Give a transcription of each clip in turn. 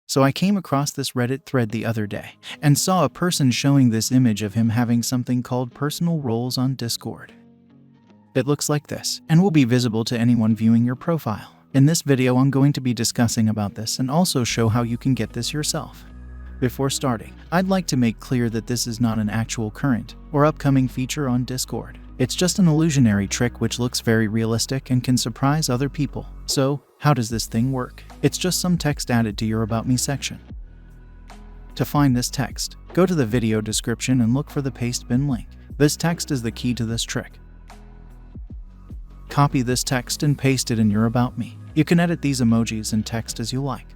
So I came across this Reddit thread the other day and saw a person showing this image of him having something called personal roles on Discord. It looks like this and will be visible to anyone viewing your profile. In this video, I'm going to be discussing about this and also show how you can get this yourself. Before starting, I'd like to make clear that this is not an actual current or upcoming feature on Discord. It's just an illusionary trick which looks very realistic and can surprise other people. So, how does this thing work? It's just some text added to your About Me section. To find this text, go to the video description and look for the paste bin link. This text is the key to this trick. Copy this text and paste it in your About Me. You can edit these emojis and text as you like.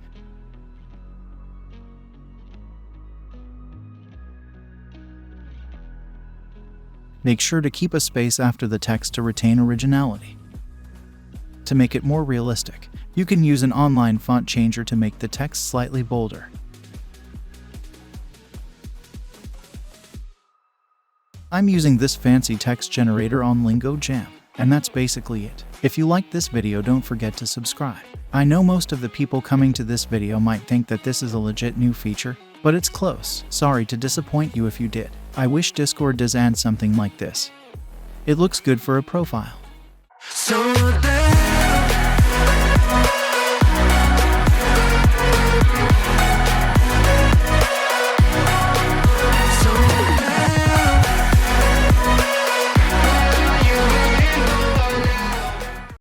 Make sure to keep a space after the text to retain originality. To make it more realistic, you can use an online font changer to make the text slightly bolder. I'm using this fancy text generator on Lingo Jam, and that's basically it. If you liked this video, don't forget to subscribe. I know most of the people coming to this video might think that this is a legit new feature, but it's close. Sorry to disappoint you if you did. I wish Discord does add something like this. It looks good for a profile.